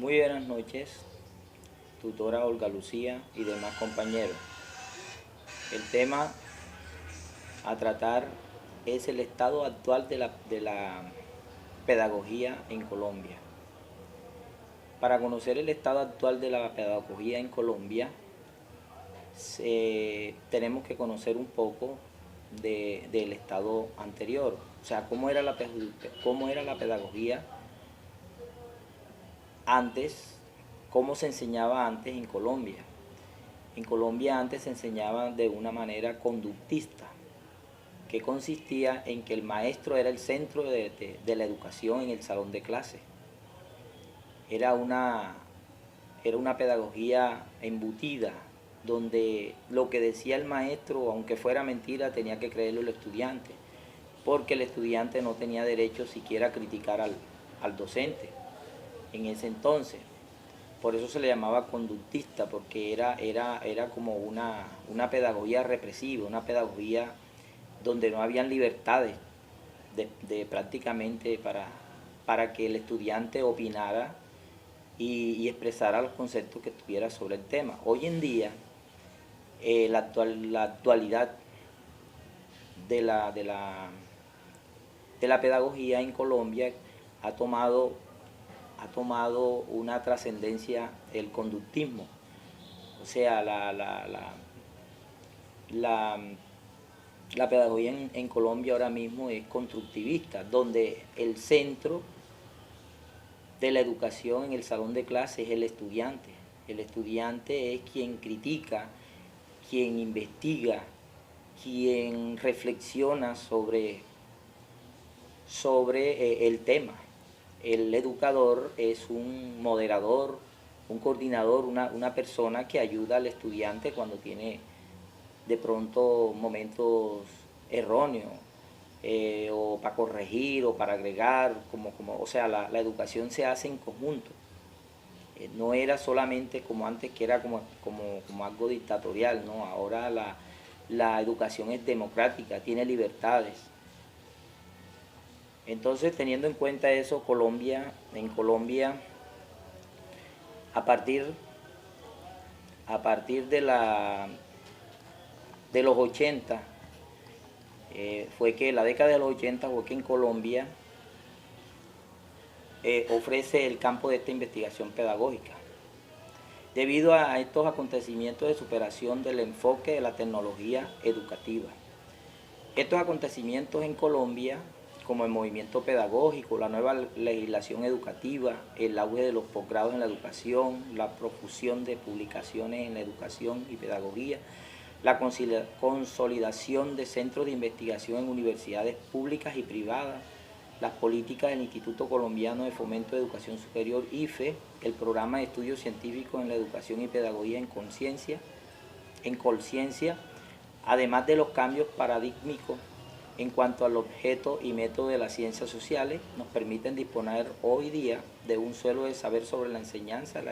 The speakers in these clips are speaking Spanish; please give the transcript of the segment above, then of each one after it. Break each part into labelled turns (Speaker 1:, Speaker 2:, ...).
Speaker 1: Muy buenas noches, tutora Olga Lucía y demás compañeros. El tema a tratar es el estado actual de la pedagogía en Colombia. Para conocer el estado actual de la pedagogía en Colombia, tenemos que conocer un poco del estado anterior, o sea, cómo era la pedagogía antes, cómo se enseñaba antes en Colombia. En Colombia antes se enseñaba de una manera conductista, que consistía en que el maestro era el centro de la educación en el salón de clase. Era una, era una pedagogía embutida, donde lo que decía el maestro, aunque fuera mentira, tenía que creerlo el estudiante, porque el estudiante no tenía derecho siquiera a criticar al docente en ese entonces. Por eso se le llamaba conductista, porque era como una pedagogía represiva, una pedagogía donde no habían libertades de prácticamente para que el estudiante opinara y expresara los conceptos que tuviera sobre el tema. Hoy en día, la actualidad de la, de, la, de la pedagogía en Colombia ha tomado, ha tomado una trascendencia el conductismo. O sea, la, la pedagogía en Colombia ahora mismo es constructivista, donde el centro de la educación en el salón de clase es el estudiante. El estudiante es quien critica, quien investiga, quien reflexiona sobre el tema. El educador es un moderador, un coordinador, una persona que ayuda al estudiante cuando tiene de pronto momentos erróneos, o para corregir o para agregar, o sea, la educación se hace en conjunto. No era solamente como antes, que era como algo dictatorial, ¿no? Ahora la educación es democrática, tiene libertades. Entonces, teniendo en cuenta eso, en Colombia, a partir, a partir de los 80, fue que la década de los 80 fue que en Colombia ofrece el campo de esta investigación pedagógica. Debido a estos acontecimientos de superación del enfoque de la tecnología educativa. Estos acontecimientos en Colombia, como el movimiento pedagógico, la nueva legislación educativa, el auge de los posgrados en la educación, la profusión de publicaciones en la educación y pedagogía, la consolidación de centros de investigación en universidades públicas y privadas, las políticas del Instituto Colombiano de Fomento de Educación Superior, IFE, el programa de estudios científicos en la educación y pedagogía en conciencia, además de los cambios paradigmáticos en cuanto al objeto y método de las ciencias sociales, nos permiten disponer hoy día de un suelo de saber sobre la enseñanza,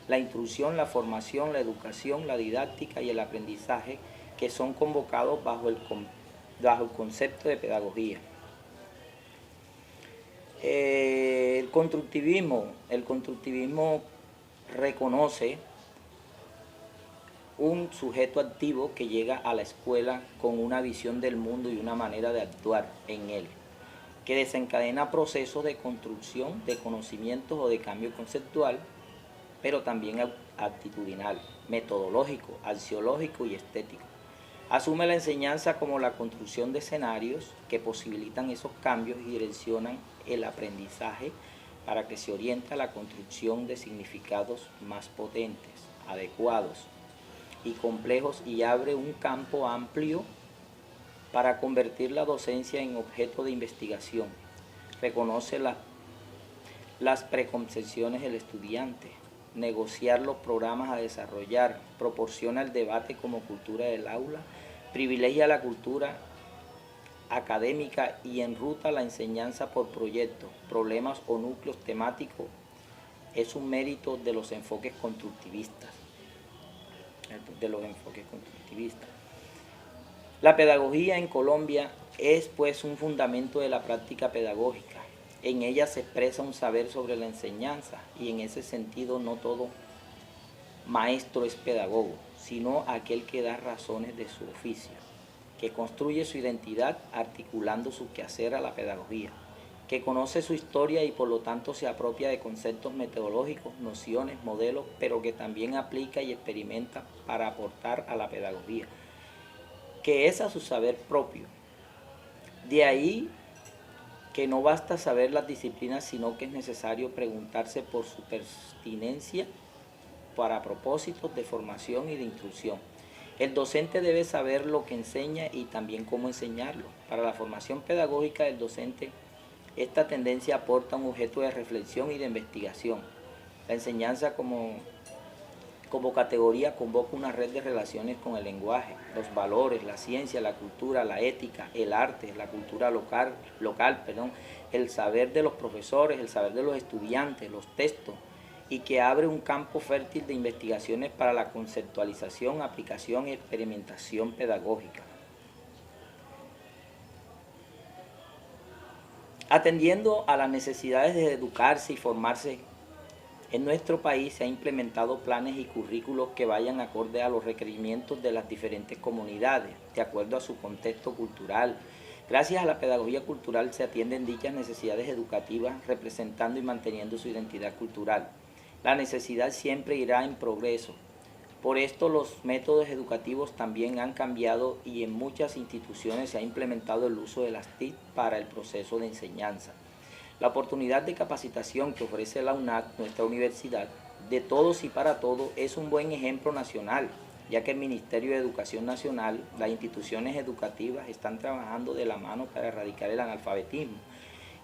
Speaker 1: la instrucción, la formación, la educación, la didáctica y el aprendizaje, que son convocados bajo el concepto de pedagogía. El constructivismo reconoce un sujeto activo que llega a la escuela con una visión del mundo y una manera de actuar en él, que desencadena procesos de construcción de conocimientos o de cambio conceptual, pero también actitudinal, metodológico, axiológico y estético. Asume la enseñanza como la construcción de escenarios que posibilitan esos cambios y direccionan el aprendizaje para que se oriente a la construcción de significados más potentes, adecuados y complejos, y abre un campo amplio para convertir la docencia en objeto de investigación. Reconoce las preconcepciones del estudiante, negociar los programas a desarrollar, proporciona el debate como cultura del aula, privilegia la cultura académica y enruta la enseñanza por proyectos, problemas o núcleos temáticos. Es un mérito de los enfoques constructivistas. La pedagogía en Colombia es pues un fundamento de la práctica pedagógica. En ella se expresa un saber sobre la enseñanza y en ese sentido no todo maestro es pedagogo, sino aquel que da razones de su oficio, que construye su identidad articulando su quehacer a la pedagogía, que conoce su historia y por lo tanto se apropia de conceptos metodológicos, nociones, modelos, pero que también aplica y experimenta para aportar a la pedagogía, que es a su saber propio. De ahí que no basta saber las disciplinas, sino que es necesario preguntarse por su pertinencia para propósitos de formación y de instrucción. El docente debe saber lo que enseña y también cómo enseñarlo. Para la formación pedagógica del docente, esta tendencia aporta un objeto de reflexión y de investigación. La enseñanza como categoría convoca una red de relaciones con el lenguaje, los valores, la ciencia, la cultura, la ética, el arte, la cultura local, el saber de los profesores, el saber de los estudiantes, los textos, y que abre un campo fértil de investigaciones para la conceptualización, aplicación y experimentación pedagógica. Atendiendo a las necesidades de educarse y formarse, en nuestro país se han implementado planes y currículos que vayan acorde a los requerimientos de las diferentes comunidades, de acuerdo a su contexto cultural. Gracias a la pedagogía cultural se atienden dichas necesidades educativas, representando y manteniendo su identidad cultural. La necesidad siempre irá en progreso. Por esto los métodos educativos también han cambiado y en muchas instituciones se ha implementado el uso de las TIC para el proceso de enseñanza. La oportunidad de capacitación que ofrece la UNAD, nuestra universidad, de todos y para todos, es un buen ejemplo nacional, ya que el Ministerio de Educación Nacional, las instituciones educativas están trabajando de la mano para erradicar el analfabetismo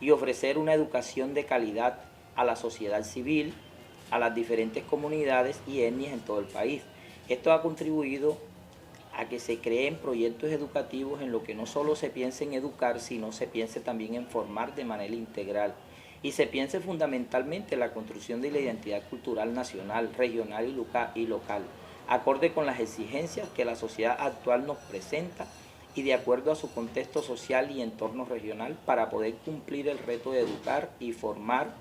Speaker 1: y ofrecer una educación de calidad a la sociedad civil, a las diferentes comunidades y etnias en todo el país. Esto ha contribuido a que se creen proyectos educativos en lo que no solo se piense en educar, sino se piense también en formar de manera integral y se piense fundamentalmente en la construcción de la identidad cultural nacional, regional y local, acorde con las exigencias que la sociedad actual nos presenta y de acuerdo a su contexto social y entorno regional para poder cumplir el reto de educar y formar,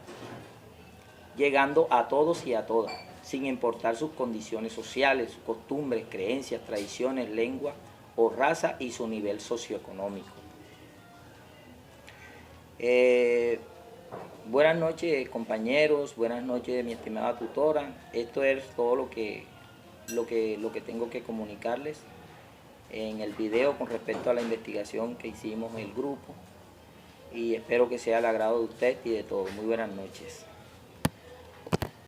Speaker 1: llegando a todos y a todas, sin importar sus condiciones sociales, sus costumbres, creencias, tradiciones, lengua o raza y su nivel socioeconómico. Buenas noches, compañeros, buenas noches, mi estimada tutora. Esto es todo lo que tengo que comunicarles en el video con respecto a la investigación que hicimos en el grupo y espero que sea al agrado de usted y de todos. Muy buenas noches.